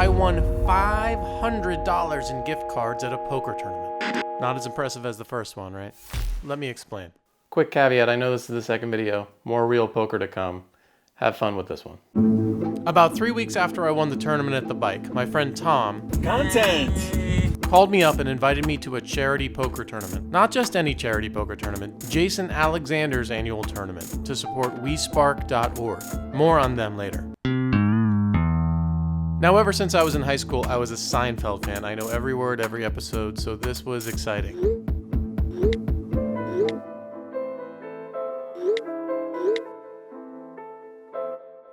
I won $500 in gift cards at a poker tournament. Not as impressive as the first one, right? Let me explain. Quick caveat, I know this is the second video. More real poker to come. Have fun with this one. About 3 weeks after I won the tournament at the bike, my friend Tom called me up and invited me to a charity poker tournament. Not just any charity poker tournament, Jason Alexander's annual tournament to support WeSpark.org. More on them later. Now, ever since I was in high school, I was a Seinfeld fan. I know every word, every episode, so this was exciting.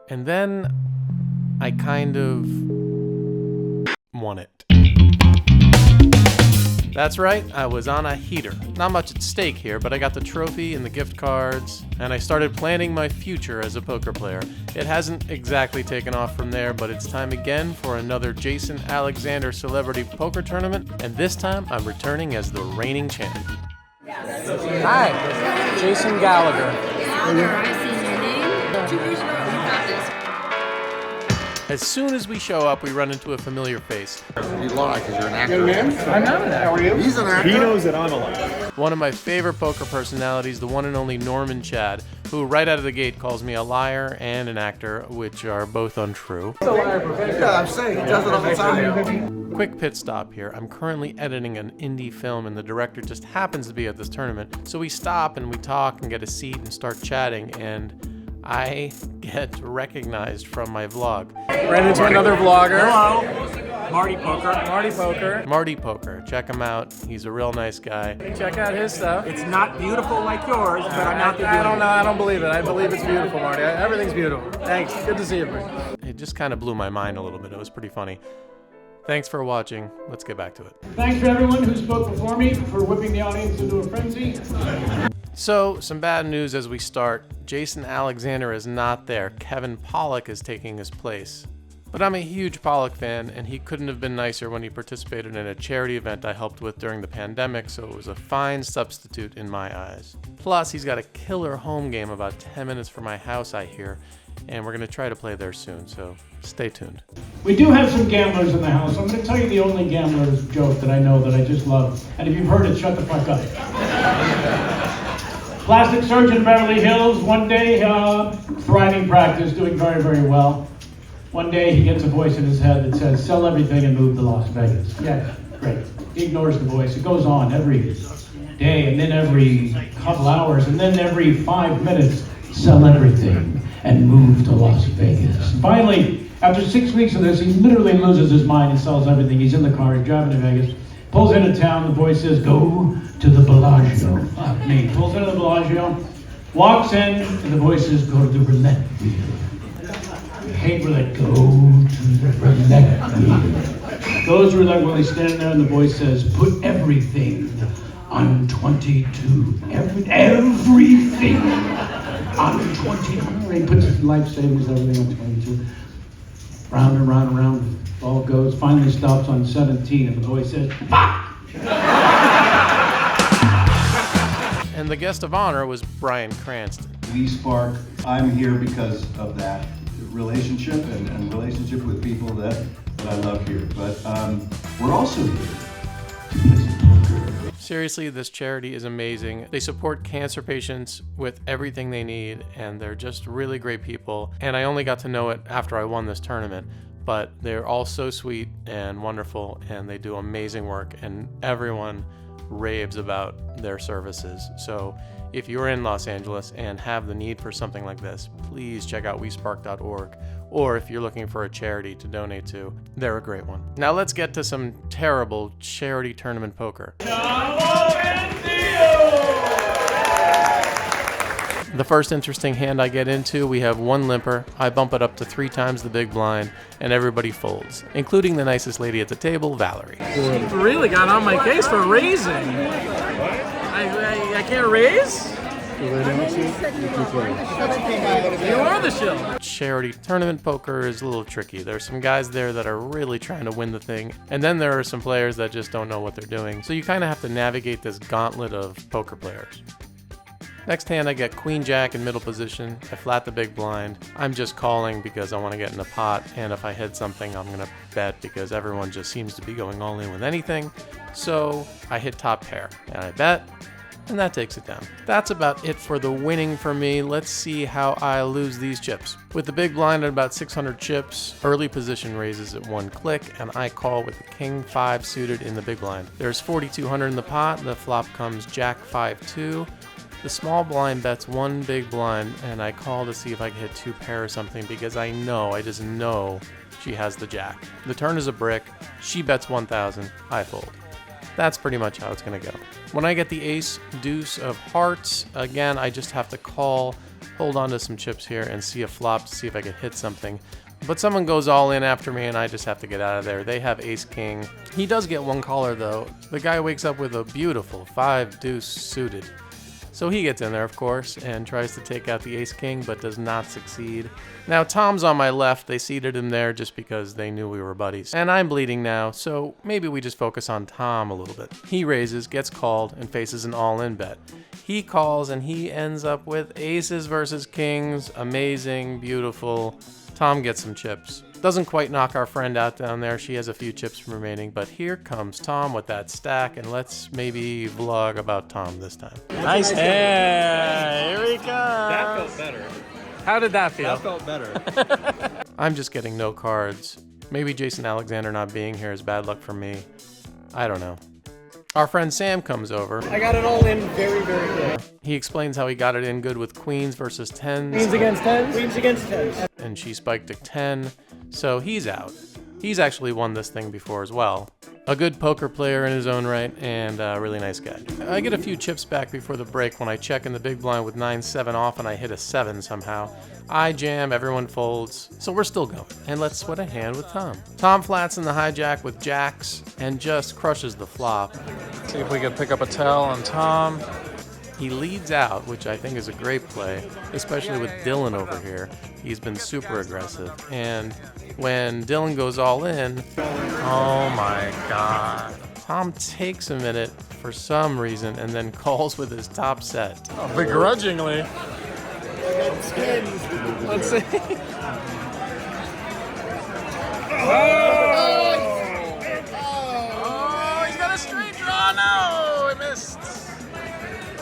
And then I kind of won it. That's right, I was on a heater. Not much at stake here, but I got the trophy and the gift cards, and I started planning my future as a poker player. It hasn't exactly taken off from there, but it's time again for another Jason Alexander Celebrity Poker Tournament, and this time I'm returning as the reigning champ. Hi, Jason Gallagher. I've seen your name. 2 years ago, you got this. As soon as we show up, we run into a familiar face. You lie because you're an actor. I'm not an actor. How are you? He's an actor. He knows that I'm a liar. One of my favorite poker personalities, the one and only Norman Chad, who right out of the gate calls me a liar and an actor, which are both untrue. He's a liar professional. Yeah, I'm saying he does it all the time. Quick pit stop here. I'm currently editing an indie film and the director just happens to be at this tournament. So we stop and we talk and get a seat and start chatting, and I get recognized from my vlog. Ran into another vlogger. Hello, Marty Poker. Marty Poker. Marty Poker. Check him out. He's a real nice guy. Check out his stuff. It's not beautiful like yours, but I'm not the I don't know. I don't believe it. I believe it's beautiful, Marty. Everything's beautiful. Thanks. Good to see you, man. It just kind of blew my mind a little bit. It was pretty funny. Thanks for watching. Let's get back to it. Thanks for everyone who spoke before me for whipping the audience into a frenzy. So, some bad news as we start. Jason Alexander is not there. Kevin Pollak is taking his place. But I'm a huge Pollak fan, and he couldn't have been nicer when he participated in a charity event I helped with during the pandemic, so it was a fine substitute in my eyes. Plus, he's got a killer home game about 10 minutes from my house, I hear, and we're going to try to play there soon, so stay tuned. We do have some gamblers in the house. I'm going to tell you the only gambler's joke that I know that I just love. And if you've heard it, shut the fuck up. Plastic surgeon in Beverly Hills, one day, thriving practice, doing very, very well. One day he gets a voice in his head that says, sell everything and move to Las Vegas. Yeah, great. He ignores the voice. It goes on every day, and then every couple hours, and then every 5 minutes, sell everything and move to Las Vegas. Finally, after 6 weeks of this, he literally loses his mind and sells everything. He's in the car, he's driving to Vegas, pulls into town, the voice says, go to the Bellagio. Me. Pulls into the Bellagio, walks in, and the voice says, go to the roulette wheel. I hate roulette. Go to the roulette wheel. Goes to roulette wheel, he's standing there, and the voice says, put everything on 22. Everything on 22. He puts his life savings, everything on 22. Round and round and round, the ball goes, finally stops on 17, and the voice says, fuck! And the guest of honor was Bryan Cranston. WeSpark, I'm here because of that relationship and relationship with people that I love here. But we're also here to play some poker. Seriously, this charity is amazing. They support cancer patients with everything they need, and they're just really great people. And I only got to know it after I won this tournament, but they're all so sweet and wonderful, and they do amazing work, and everyone raves about their services. So if you're in Los Angeles and have the need for something like this, please check out WeSpark.org. Or if you're looking for a charity to donate to, they're a great one. Now let's get to some terrible charity tournament poker. The first interesting hand I get into, we have one limper. I bump it up to 3 times the big blind, and everybody folds, including the nicest lady at the table, Valerie. She really got on my case for raising. I can't raise? You are the shill. Charity tournament poker is a little tricky. There's some guys there that are really trying to win the thing, and then there are some players that just don't know what they're doing. So you kind of have to navigate this gauntlet of poker players. Next hand I get queen jack in middle position. I flat the big blind. I'm just calling because I want to get in the pot, and if I hit something I'm going to bet because everyone just seems to be going all in with anything. So I hit top pair and I bet, and that takes it down. That's about it for the winning for me. Let's see how I lose these chips. With the big blind at about 600 chips, early position raises at 1 click, and I call with the king 5 suited in the big blind. There's 4,200 in the pot. The flop comes jack 5-2. The small blind bets 1 big blind, and I call to see if I can hit 2 pair or something because I just know she has the jack. The turn is a brick. She bets 1,000. I fold. That's pretty much how it's going to go. When I get the ace deuce of hearts, again, I just have to call, hold on to some chips here, and see a flop to see if I can hit something. But someone goes all in after me, and I just have to get out of there. They have ace king. He does get 1 caller, though. The guy wakes up with a beautiful 5 deuce suited. So he gets in there, of course, and tries to take out the ace king, but does not succeed. Now Tom's on my left. They seated him there just because they knew we were buddies. And I'm bleeding now, so maybe we just focus on Tom a little bit. He raises, gets called, and faces an all-in bet. He calls, and he ends up with aces versus kings. Amazing, beautiful. Tom gets some chips. Doesn't quite knock our friend out down there. She has a few chips remaining, but here comes Tom with that stack, and let's maybe vlog about Tom this time. Nice hand. Here we go. That felt better. How did that feel? That felt better. I'm just getting no cards. Maybe Jason Alexander not being here is bad luck for me. I don't know. Our friend Sam comes over. I got it all in very, very good. He explains how he got it in good with queens versus tens. Queens against tens? Queens against tens. And she spiked a 10, so he's out. He's actually won this thing before as well. A good poker player in his own right, and a really nice guy. I get a few chips back before the break when I check in the big blind with 9-7 off and I hit a 7 somehow. I jam, everyone folds, so we're still going. And let's sweat a hand with Tom. Tom flats in the hijack with jacks and just crushes the flop. See if we can pick up a tell on Tom. He leads out, which I think is a great play, especially with Dylan over here. He's been super aggressive. And when Dylan goes all in, oh my God. Tom takes a minute for some reason and then calls with his top set. Oh, begrudgingly. Let's see. Oh, he's got a straight draw. No, I missed.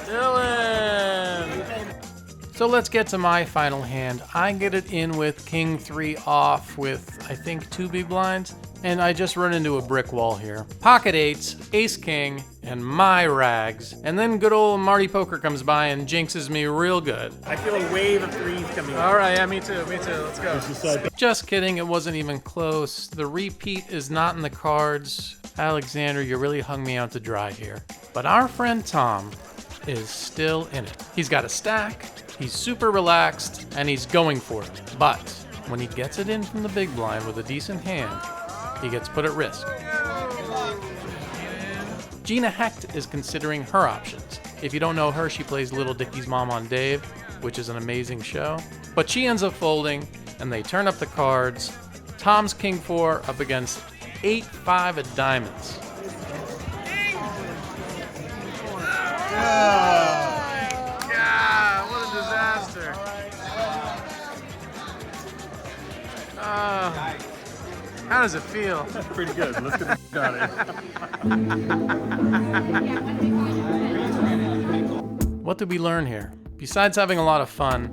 Dylan. So let's get to my final hand. I get it in with king 3 off with, I think, 2 big blinds. And I just run into a brick wall here. Pocket eights, ace king, and my rags. And then good old Marty Poker comes by and jinxes me real good. I feel a wave of threes coming in. All right, yeah, me too. Let's go. Just kidding, it wasn't even close. The repeat is not in the cards. Alexander, you really hung me out to dry here. But our friend Tom is still in it. He's got a stack, he's super relaxed, and he's going for it. But when he gets it in from the big blind with a decent hand, he gets put at risk. Gina Hecht is considering her options. If you don't know her, she plays Little Dickie's mom on Dave, which is an amazing show. But she ends up folding, and they turn up the cards. Tom's king 4 up against 8-5 of diamonds. God, what a disaster. How does it feel? Pretty good. Let's get it done. What did we learn here? Besides having a lot of fun,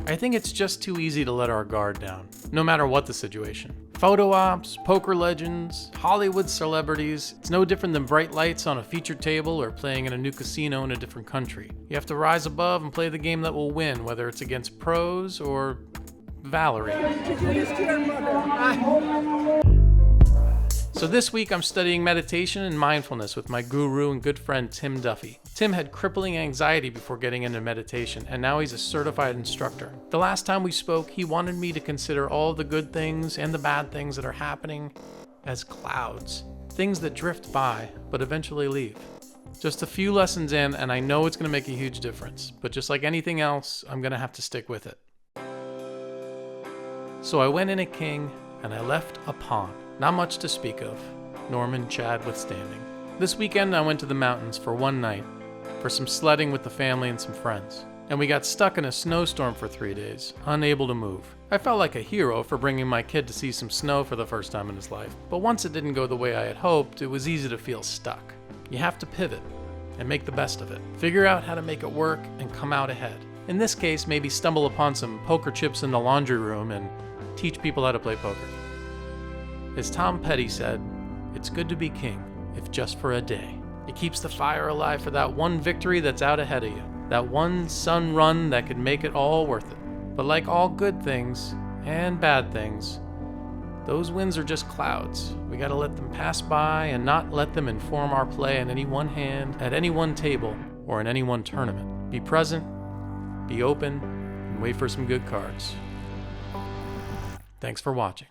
I think it's just too easy to let our guard down, no matter what the situation. Photo ops, poker legends, Hollywood celebrities, it's no different than bright lights on a feature table or playing in a new casino in a different country. You have to rise above and play the game that will win, whether it's against pros or Valerie. So this week I'm studying meditation and mindfulness with my guru and good friend Tim Duffy. Tim had crippling anxiety before getting into meditation, and now he's a certified instructor. The last time we spoke, he wanted me to consider all the good things and the bad things that are happening as clouds. Things that drift by, but eventually leave. Just a few lessons in, and I know it's going to make a huge difference. But just like anything else, I'm going to have to stick with it. So I went in a king, and I left a pawn. Not much to speak of, Norman Chad withstanding. This weekend I went to the mountains for one night. for some sledding with the family and some friends. And we got stuck in a snowstorm for 3 days, unable to move. I felt like a hero for bringing my kid to see some snow for the first time in his life, but once it didn't go the way I had hoped, it was easy to feel stuck. You have to pivot and make the best of it. Figure out how to make it work and come out ahead. In this case, maybe stumble upon some poker chips in the laundry room and teach people how to play poker. As Tom Petty said, "It's good to be king, if just for a day." It keeps the fire alive for that one victory that's out ahead of you. That one sun run that could make it all worth it. But like all good things and bad things, those wins are just clouds. We gotta let them pass by and not let them inform our play in any one hand, at any one table, or in any one tournament. Be present, be open, and wait for some good cards. Thanks for watching.